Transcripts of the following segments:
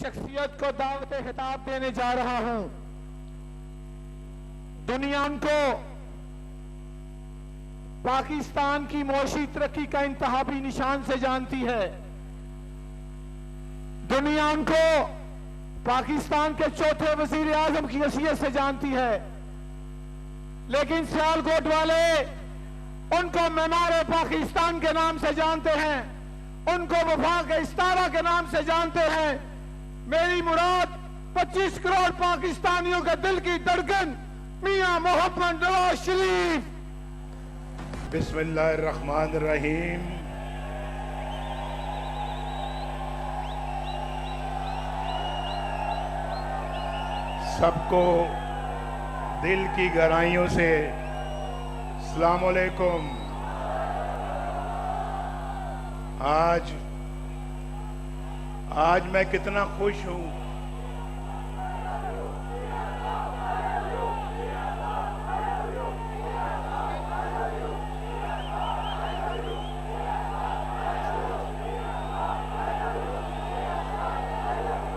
शख्सियत को दावत खिताब देने जा रहा हूं। दुनिया उनको पाकिस्तान की मुआशी तरक्की का इंतहाबी निशान से जानती है। दुनिया उनको पाकिस्तान के चौथे वजीर आजम की हैसियत से जानती है, लेकिन सियालकोट वाले उनको मीनार पाकिस्तान के नाम से जानते हैं, उनको वफा के इस्तारा के नाम से जानते हैं। मेरी मुराद 25 करोड़ पाकिस्तानियों के दिल की धड़कन मियां मोहम्मद नवाज शरीफ। बिस्मिल्लाहिर्रहमानिर्रहीम। सबको दिल की गहराइयों से अस्सलाम वालेकुम। आज मैं कितना खुश हूं।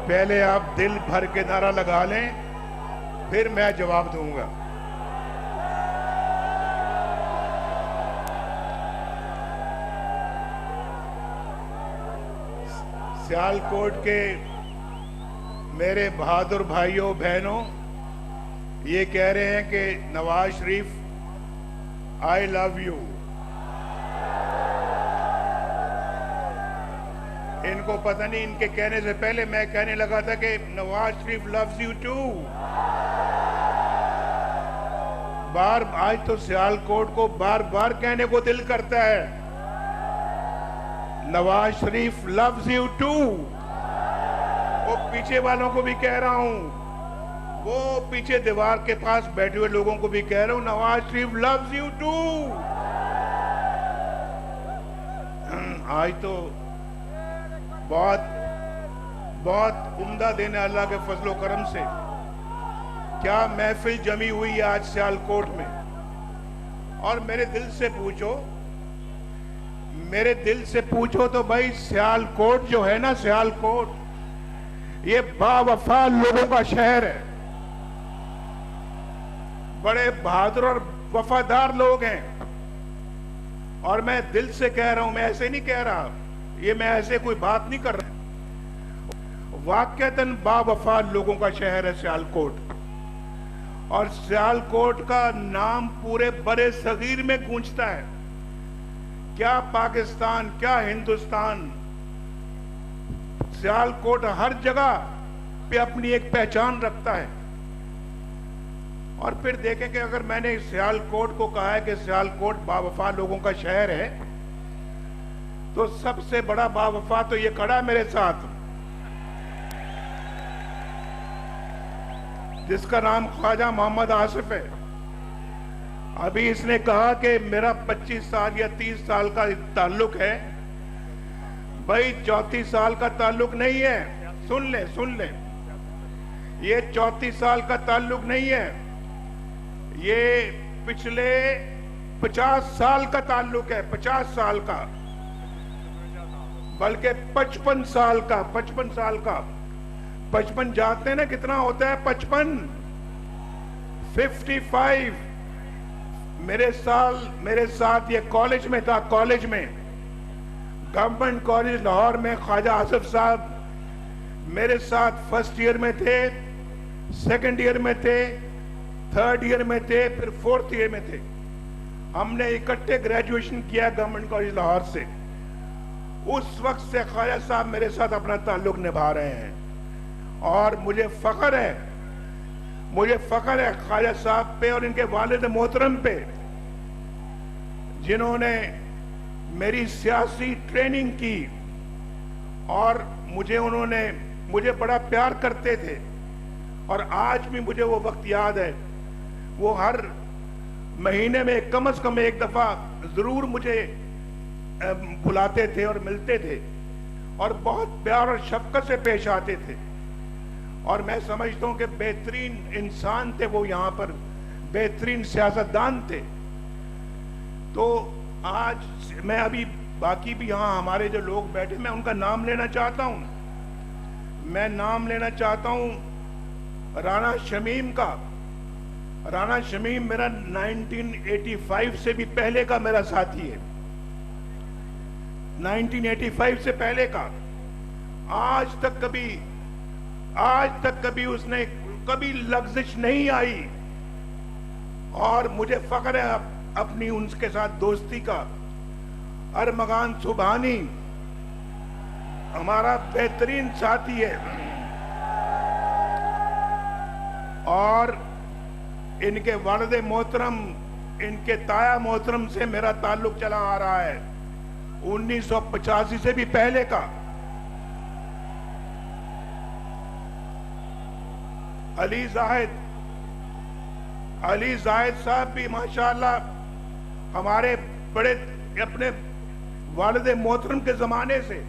पहले आप दिल भर के नारा लगा लें, फिर मैं जवाब दूंगा। सियालकोट के मेरे बहादुर भाइयों बहनों ये कह रहे हैं कि Nawaz Sharif I love you. इनको पता नहीं, इनके कहने से पहले मैं कहने लगा था कि Nawaz Sharif loves you to. आज तो सियालकोट को बार बार कहने को दिल करता है, Nawaz Sharif loves you to. वो पीछे वालों को भी कह रहा हूं, वो पीछे दीवार के पास बैठे हुए लोगों को भी कह रहा हूं, Nawaz Sharif loves you to. आज तो बहुत उम्दा देने अल्लाह के फजलो करम से क्या महफिल जमी हुई है आज सियालकोट में। और मेरे दिल से पूछो तो भाई सियालकोट जो है ना, सियालकोट ये बावफा लोगों का शहर है। बड़े बहादुर और वफादार लोग हैं। और मैं दिल से कह रहा हूं, मैं ऐसे नहीं कह रहा, ये मैं ऐसे कोई बात नहीं कर रहा। वाकईतन बावफा लोगों का शहर है सियालकोट। और सियालकोट का नाम पूरे बड़े सगीर में गूंजता है। क्या पाकिस्तान, क्या हिंदुस्तान, सियालकोट हर जगह पे अपनी एक पहचान रखता है। और फिर देखें कि अगर मैंने सियालकोट को कहा है कि सियालकोट बावफा लोगों का शहर है, तो सबसे बड़ा बावफा तो ये खड़ा मेरे साथ, जिसका नाम ख्वाजा मोहम्मद आसिफ है। अभी इसने कहा कि मेरा 25 साल या 30 साल का ताल्लुक है। भाई 34 साल का ताल्लुक नहीं है, सुन ले, ये 34 साल का ताल्लुक नहीं है, ये पिछले 50 साल का ताल्लुक है, 50 साल का, बल्कि 55 साल का। 55 जानते हैं ना कितना होता है? 55 मेरे साथ ये कॉलेज में था, कॉलेज में, गवर्नमेंट कॉलेज लाहौर में ख्वाजा आसिफ साहब मेरे साथ फर्स्ट ईयर में थे, सेकंड ईयर में थे, थर्ड ईयर में थे, फिर फोर्थ ईयर में थे। हमने इकट्ठे ग्रेजुएशन किया गवर्नमेंट कॉलेज लाहौर से। उस वक्त से ख्वाजा साहब मेरे साथ अपना ताल्लुक निभा रहे हैं। और मुझे फख्र है ख्वाजा साहब पे और इनके वालिद मोहतरम पे, जिन्होंने मेरी सियासी ट्रेनिंग की। और मुझे बड़ा प्यार करते थे। और आज भी मुझे वो वक्त याद है। वो हर महीने में कम से कम एक दफा जरूर मुझे बुलाते थे और मिलते थे, और बहुत प्यार और शफकत से पेश आते थे। और मैं समझता हूं कि बेहतरीन इंसान थे वो, यहां पर बेहतरीन सियासतदान थे। तो आज मैं अभी बाकी भी यहां हमारे जो लोग बैठे, मैं उनका नाम लेना चाहता हूं। मैं नाम लेना चाहता हूं राणा शमीम का। राणा शमीम मेरा 1985 से भी पहले का मेरा साथी है, 1985 से पहले का। आज तक कभी उसने कभी लग्जिश नहीं आई, और मुझे फख्र है अपनी उनके साथ दोस्ती का। अरमगान सुबहानी हमारा बेहतरीन साथी है, और इनके वालिद मोहतरम, इनके ताया मोहतरम से मेरा ताल्लुक चला आ रहा है 1985 से भी पहले का। अली जाहिद साहब भी माशाअल्लाह हमारे बड़े अपने वालिद मोहतरम के जमाने से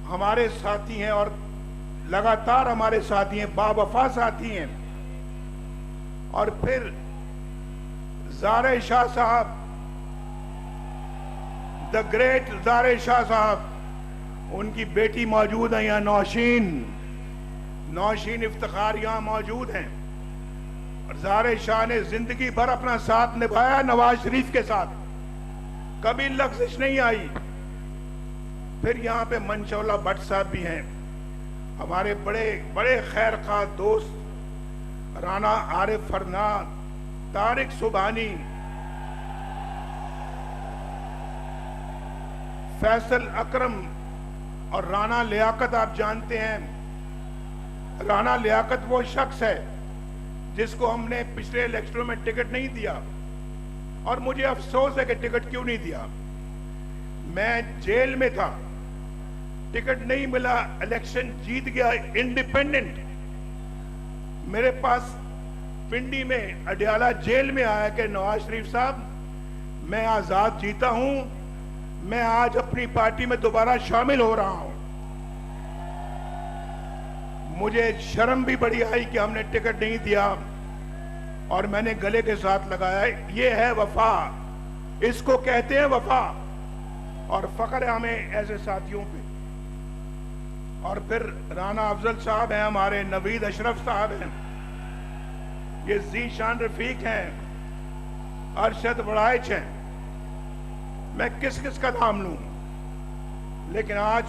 हमारे साथी हैं, और लगातार हमारे साथी हैं, बावफा साथी हैं। और फिर ज़ारे शाह साहब, द ग्रेट ज़ारे शाह साहब, उनकी बेटी मौजूद है यहाँ, नौशीन इफ्तिखार यहाँ मौजूद हैं। और ज़ारे शाह ने जिंदगी भर अपना साथ निभाया नवाज शरीफ के साथ, कभी लग्जिश नहीं आई। फिर यहाँ पे मंशौला भट्ट साहब भी हैं, हमारे बड़े बड़े खैर खा दोस्त, राना आरिफ फरनाद, तारिक सुबहानी, फैसल अकरम और राना लियाकत। आप जानते हैं राना लियाकत वो शख्स है जिसको हमने पिछले इलेक्शनों में टिकट नहीं दिया, और मुझे अफसोस है कि टिकट क्यों नहीं दिया। मैं जेल में था, टिकट नहीं मिला, इलेक्शन जीत गया इंडिपेंडेंट। मेरे पास पिंडी में अडियाला जेल में आया कि नवाज शरीफ साहब, मैं आजाद जीता हूं, मैं आज अपनी पार्टी में दोबारा शामिल हो रहा हूं। मुझे शर्म भी बड़ी आई कि हमने टिकट नहीं दिया, और मैंने गले के साथ लगाया। ये है वफा, इसको कहते हैं वफा, और फख्र है हमें ऐसे साथियों पे। और फिर राना अफजल साहब हैं हमारे, नवीद अशरफ साहब हैं, ये जीशान रफीक हैं, अरशद बड़ाइच हैं। मैं किस किस का नाम लूं, लेकिन आज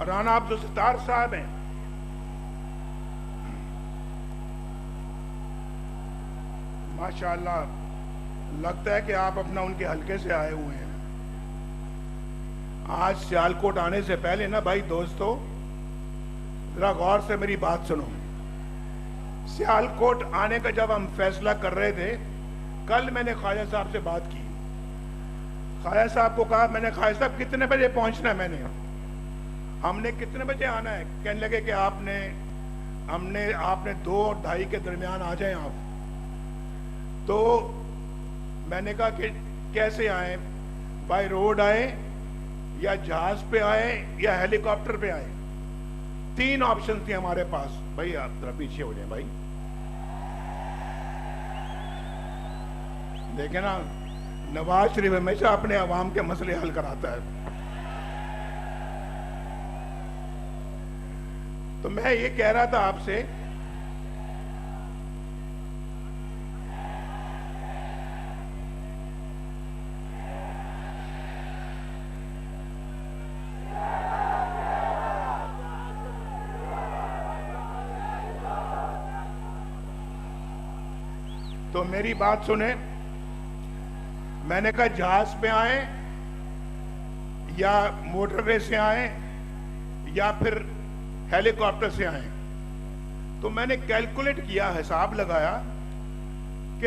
राना अब्दुल सत्तार साहब हैं। माशाअल्लाह, लगता है कि आप अपना उनके हलके से आए हुए हैं। आज सियालकोट आने से पहले ना भाई दोस्तों, जरा गौर से मेरी बात सुनो। सियालकोट आने का जब हम फैसला कर रहे थे, कल मैंने ख्वाजा साहब से बात की। ख्वाजा साहब को कहा, मैंने ख्वाजा साहब कितने बजे पहुंचना है, हमने कितने बजे आना है? कहने लगे कि आपने 2 और 2:30 के दरमियान आ जाएं आप। तो मैंने कहा कि कैसे आए, बाय रोड आए या जहाज पे आए या हेलीकॉप्टर पे आए? 3 ऑप्शन थी हमारे पास। भाई आप जरा पीछे हो जाए भाई, देखे ना, नवाज शरीफ हमेशा अपने अवाम के मसले हल कराता है। तो मैं ये कह रहा था आपसे, तो मेरी बात सुने। मैंने कहा जहाज पे आए या मोटरवे से आए या फिर हेलीकॉप्टर से आए। तो मैंने कैलकुलेट किया, हिसाब लगाया कि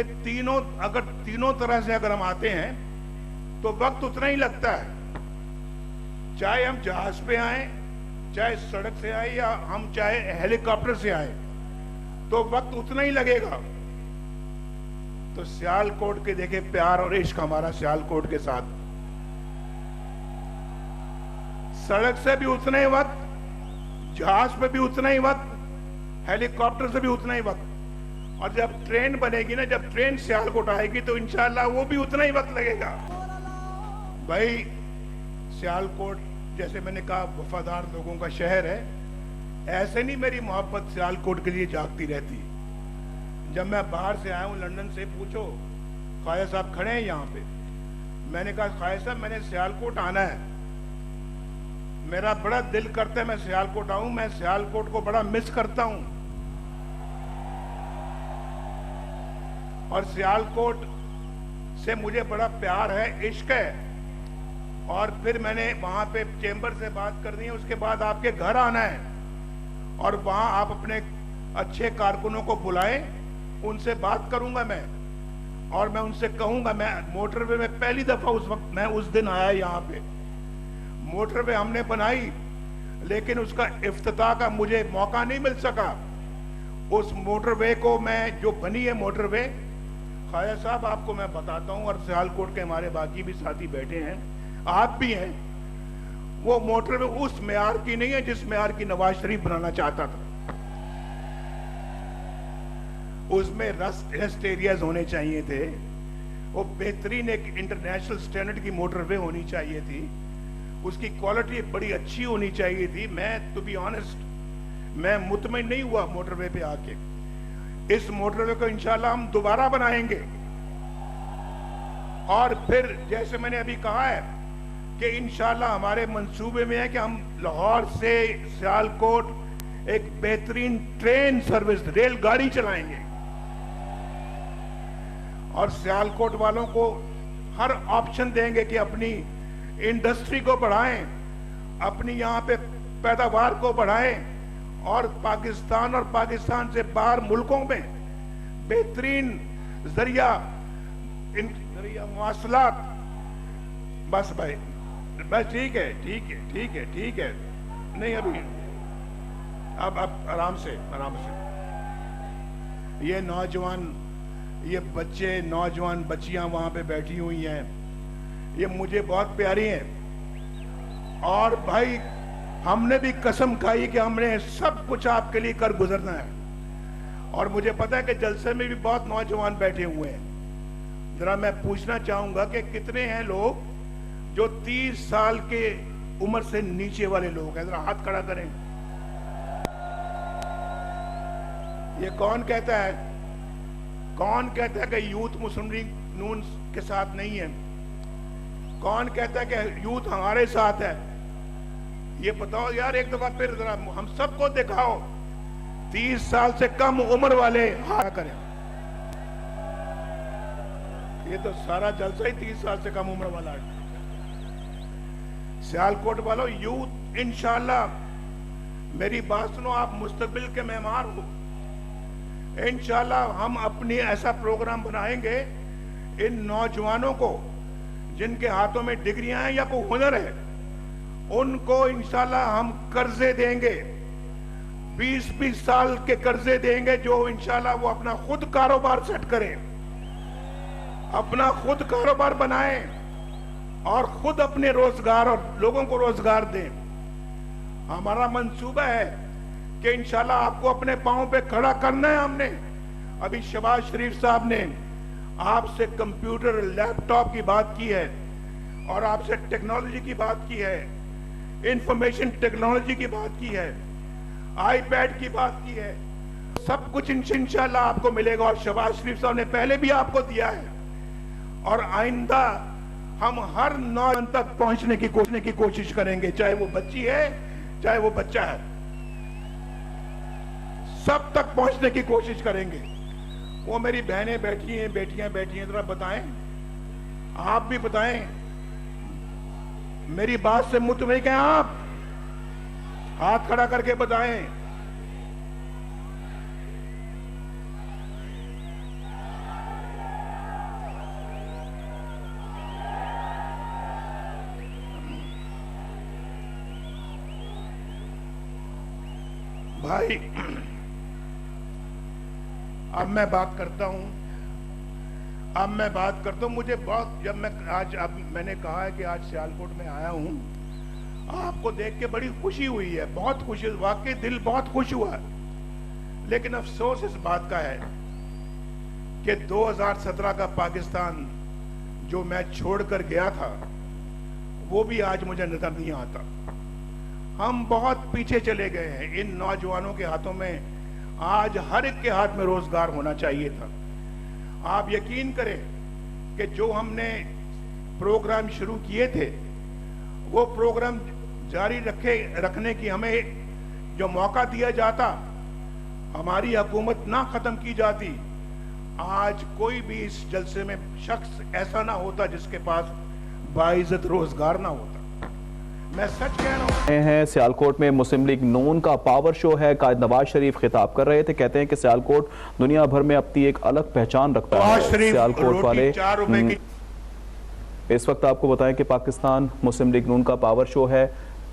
अगर तीनों तरह से अगर हम आते हैं तो वक्त उतना ही लगता है, चाहे हम जहाज पे आए, चाहे सड़क से आए, या हम चाहे हेलीकॉप्टर से आए, तो वक्त उतना ही लगेगा। तो सियालकोट के देखे प्यार और इश्क हमारा सियालकोट के साथ, सड़क से भी उतना ही वक्त, जहाज पे भी उतना ही वक्त, हेलीकॉप्टर से भी उतना ही वक्त, और जब ट्रेन बनेगी ना, जब ट्रेन सियालकोट आएगी तो इंशाल्लाह वो भी उतना ही वक्त लगेगा। भाई सियालकोट जैसे मैंने कहा वफादार लोगों का शहर है, ऐसे नहीं मेरी मोहब्बत सियालकोट के लिए जागती रहती। जब मैं बाहर से आया हूँ लंदन से, पूछो ख्वाजा साहब खड़े हैं यहाँ पे, मैंने कहा ख्वाजा साहब मैंने सियालकोट आना है, मेरा बड़ा दिल करता है मैं सियालकोट आऊं, मैं सियालकोट को बड़ा मिस करता हूं। और सियालकोट से मुझे बड़ा प्यार है, इश्क है। और फिर मैंने वहां पे चेंबर से बात करनी है, उसके बाद आपके घर आना है और वहां आप अपने अच्छे कारकुनों को बुलाएं, उनसे बात करूंगा मैं और मैं उनसे कहूंगा। मैं मोटरवे में पहली दफा उस वक्त मैं उस दिन आया यहाँ पे, मोटरवे हमने बनाई लेकिन उसका इफ्तिताह का मुझे मौका नहीं मिल सका। उस मोटरवे को मैं जो बनी है मोटरवे, ख्वाजा साहब आपको मैं बताता हूं, और सियालकोट के हमारे बाकी भी साथी बैठे हैं, आप भी हैं, वो मोटरवे उस मेयार की नहीं है जिस मेयार की नवाज शरीफ बनाना चाहता था। उसमें रेस्ट एरियाज होने चाहिए थे, वो बेहतरीन एक इंटरनेशनल स्टैंडर्ड की मोटरवे होनी चाहिए थी, उसकी क्वालिटी बड़ी अच्छी होनी चाहिए थी। मैं टू बी ऑनेस्ट, मैं मुतमईन नहीं हुआ मोटरवे पे आके। इस मोटरवे को इंशाल्लाह हम दोबारा बनाएंगे और फिर जैसे मैंने अभी कहा है कि इंशाल्लाह हमारे मंसूबे में है कि हम लाहौर से सियालकोट एक बेहतरीन ट्रेन सर्विस, रेलगाड़ी चलाएंगे और सियालकोट वालों को हर ऑप्शन देंगे कि अपनी इंडस्ट्री को बढ़ाएं, अपनी यहाँ पे पैदावार को बढ़ाएं और पाकिस्तान और पाकिस्तान से बाहर मुल्कों में बेहतरीन जरिया मवासलात। बस भाई बस ठीक है ठीक है ठीक है ठीक है, नहीं अभी अब आराम से आराम से। ये नौजवान, ये बच्चे, नौजवान बच्चियां वहां पे बैठी हुई हैं, ये मुझे बहुत प्यारी हैं और भाई हमने भी कसम खाई कि हमने सब कुछ आपके लिए कर गुजरना है। और मुझे पता है कि जलसे में भी बहुत नौजवान बैठे हुए हैं। जरा मैं पूछना चाहूंगा कि कितने हैं लोग जो 30 साल के उम्र से नीचे वाले लोग हैं, जरा हाथ खड़ा करें। ये कौन कहता है, कौन कहता है कि यूथ मुस्लिम लीग नून के साथ नहीं है? कौन कहता है कि यूथ हमारे साथ है? ये बताओ यार एक दफा, फिर जरा हम सबको दिखाओ। 30 साल से कम उम्र वाले हाथ करें। ये तो सारा जलसा ही 30 साल से कम उम्र वाला है। सियालकोट वालों, यूथ इंशाल्लाह, मेरी बात सुनो, आप मुस्तकबिल के मेहमान हो। इंशाल्लाह हम अपनी ऐसा प्रोग्राम बनाएंगे, इन नौजवानों को जिनके हाथों में डिग्रियां हैं या कोई हुनर है, उनको इंशाल्लाह हम कर्जे देंगे, 20-20 साल के कर्जे देंगे, जो इंशाल्लाह वो अपना खुद कारोबार सेट करें, अपना खुद कारोबार बनाएं और खुद अपने रोजगार और लोगों को रोजगार दें। हमारा मंसूबा है कि इंशाल्लाह आपको अपने पांव पे खड़ा करना है। हमने अभी शहबाज शरीफ साहब ने आपसे कंप्यूटर लैपटॉप की बात की है और आपसे टेक्नोलॉजी की बात की है, इंफॉर्मेशन टेक्नोलॉजी की बात की है, आईपैड की बात की है, सब कुछ इंशाल्लाह आपको मिलेगा। और शहबाज शरीफ साहब ने पहले भी आपको दिया है और आइंदा हम हर नौजवान तक पहुंचने की कोशिश करेंगे, चाहे वो बच्ची है चाहे वो बच्चा है, सब तक पहुंचने की कोशिश करेंगे। वो मेरी बहनें बैठी हैं, बेटियां बैठी हैं, जरा बताएं, आप भी बताएं, मेरी बात से मुतमईन हैं आप? हाथ खड़ा करके बताएं। भाई अब मैं बात करता हूं, मुझे बहुत, जब मैं आज, अब मैंने कहा है कि आज सियालकोट में आया हूं, आपको देख के बड़ी खुशी हुई है, बहुत खुशी, वाकई दिल बहुत खुश हुआ है। लेकिन अफसोस इस बात का है कि 2017 का पाकिस्तान जो मैं छोड़कर गया था, वो भी आज मुझे नजर नहीं आता। हम बहुत पीछे चले गए हैं। इन नौजवानों के हाथों में आज हर एक के हाथ में रोजगार होना चाहिए था। आप यकीन करें कि जो हमने प्रोग्राम शुरू किए थे वो प्रोग्राम जारी रखने की हमें जो मौका दिया जाता, हमारी हुकूमत ना खत्म की जाती, आज कोई भी इस जलसे में शख्स ऐसा ना होता जिसके पास बाइज्जत रोजगार ना होता। मैं सच कह रहा हूं। हैं सियालकोट में मुस्लिम लीग नून का पावर शो है। कायद नवाज शरीफ खिताब कर रहे थे, कहते हैं कि सियालकोट दुनिया भर में अपनी एक अलग पहचान रखता है। सियालकोट वाले इस वक्त आपको बताएं कि पाकिस्तान मुस्लिम लीग नून का पावर शो है।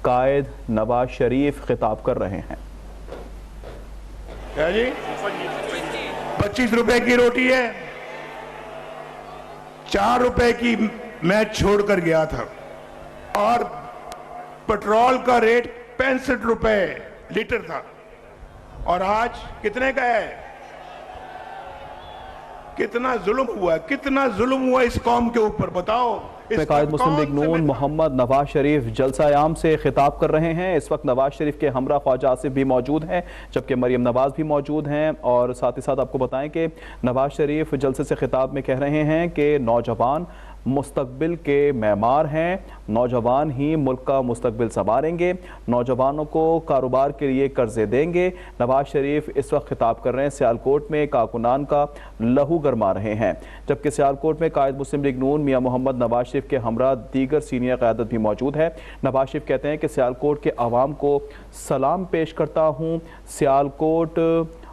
कायद नवाज शरीफ खिताब कर रहे हैं। क्या जी? 25 रुपए की रोटी है, 4 रुपए की मैं छोड़कर गया था, और पेट्रोल का रेट 65 रुपए लीटर था, और आज कितने का है? कितना जुल्म हुआ, कितना जुल्म हुआ इस कौम के ऊपर, बताओ। कायद मुस्लिम लीग नून मोहम्मद नवाज शरीफ जलसा आम से खिताब कर रहे हैं। इस वक्त नवाज शरीफ के हमरा ख्वाजा आसिफ भी मौजूद हैं, जबकि मरियम नवाज भी मौजूद हैं। और साथ ही साथ आपको बताएं कि नवाज शरीफ जलसे से खिताब में कह रहे हैं कि नौजवान मुस्तकबिल के मैमार हैं, नौजवान ही मुल्क का मुस्तकबिल संवारेंगे, नौजवानों को कारोबार के लिए कर्जे देंगे। नवाज शरीफ इस वक्त खिताब कर रहे हैं, सियालकोट में कारकुनान का लहू गरमा रहे हैं। जबकि सियालकोट में कायद मुस्लिम लीग नून मियां मोहम्मद नवाज शरीफ के हमरा दीगर सीनियर क़यादत भी मौजूद है। नवाज शरीफ कहते हैं कि सियालकोट के अवाम को सलाम पेश करता हूँ, सियालकोट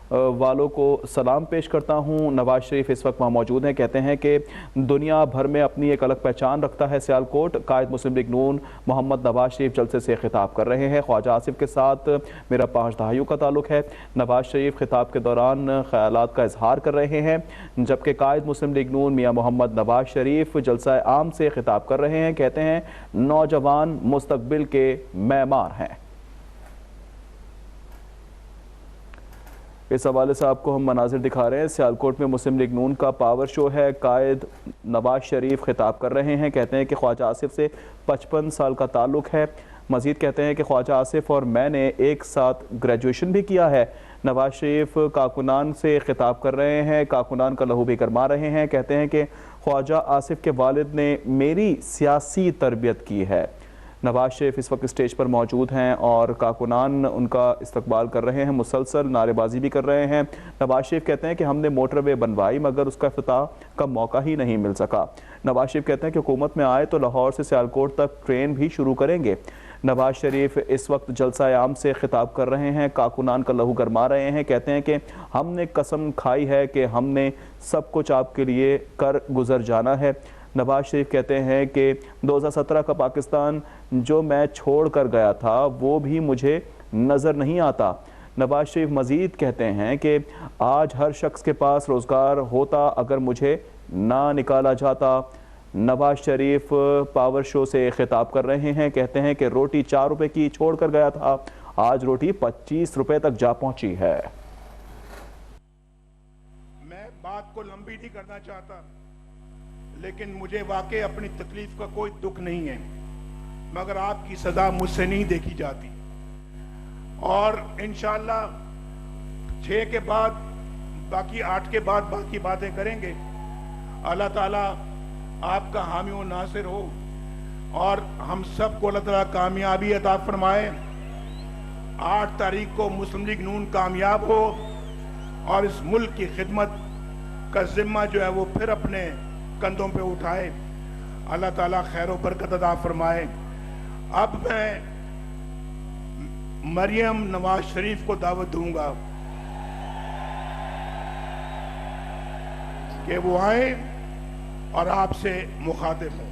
वालों को सलाम पेश करता हूं। नवाज शरीफ इस वक्त वहाँ मौजूद हैं, कहते हैं कि दुनिया भर में अपनी एक अलग पहचान रखता है सियालकोट। कायद मुस्लिम लीग नून मोहम्मद नवाज शरीफ जलसे से खिताब कर रहे हैं। ख्वाजा आसिफ के साथ मेरा 5 दहाइयों का ताल्लुक है। नवाज शरीफ खिताब के दौरान ख्यालात का इजहार कर रहे हैं, जबकि कायद मुस्लिम लीग नून मियाँ मोहम्मद नवाज शरीफ जलसा आम से खिताब कर रहे हैं, कहते हैं नौजवान मुस्तकबिल के मैमार हैं। इस हवाले से आपको हम मनाजिर दिखा रहे हैं। सियालकोट में मुस्लिम लीग नून का पावर शो है। कायद नवाज शरीफ खिताब कर रहे हैं, कहते हैं कि ख्वाजा आसिफ से 55 साल का ताल्लुक है। मजीद कहते हैं कि ख्वाजा आसिफ और मैंने एक साथ ग्रेजुएशन भी किया है। नवाज शरीफ कारकुनान से खिताब कर रहे हैं, कारकुनान का लहू भी गरमा रहे हैं। कहते हैं कि ख्वाजा आसिफ के वालिद ने मेरी सियासी तरबियत की है। नवाज शरीफ इस वक्त स्टेज पर मौजूद हैं और कारकुनान उनका इस्तकबाल कर रहे हैं, मुसलसल नारेबाजी भी कर रहे हैं। नवाज शरीफ कहते हैं कि हमने मोटरवे बनवाई मगर उसका इफ्तिताह का मौका ही नहीं मिल सका। नवाज शरीफ कहते हैं कि हुकूमत में आए तो लाहौर से सियालकोट तक ट्रेन भी शुरू करेंगे। नवाज शरीफ इस वक्त जलसा आम से खिताब कर रहे हैं, कारकुनान का लहू गरमा रहे हैं। कहते हैं कि हमने कसम खाई है कि हमने सब कुछ आपके लिए कर गुजर जाना है। नवाज शरीफ कहते हैं कि 2017 का पाकिस्तान जो मैं छोड़ कर गया था वो भी मुझे नज़र नहीं आता। नवाज शरीफ मज़ीद कहते हैं कि आज हर शख्स के पास रोज़गार होता अगर मुझे ना निकाला जाता। नवाज शरीफ पावर शो से खिताब कर रहे हैं, कहते हैं कि रोटी 4 रुपए की छोड़ कर गया था, आज रोटी 25 रुपए तक जा पहुंची है। मैं बात को लंबी नहीं करना चाहता, लेकिन मुझे वाकई अपनी तकलीफ का कोई दुख नहीं है, मगर आपकी सजा मुझसे नहीं देखी जाती। और इंशाअल्लाह 6 के बाद बाकी 8 के बाद बाकी बातें करेंगे। अल्लाह ताला आपका हामी व नासिर हो और हम सबको अल्लाह ताला कामयाबी अता फरमाए। 8 तारीख को मुस्लिम लीग नून कामयाब हो और इस मुल्क की खिदमत का जिम्मा जो है वो फिर अपने कंधों पे उठाए। अल्लाह ताला खैर व बरकत अता फरमाए। अब मैं मरियम नवाज शरीफ को दावत दूंगा कि वो आए और आपसे मुखातिब हो।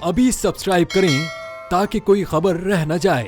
अभी सब्सक्राइब करें ताकि कोई खबर रह न जाए।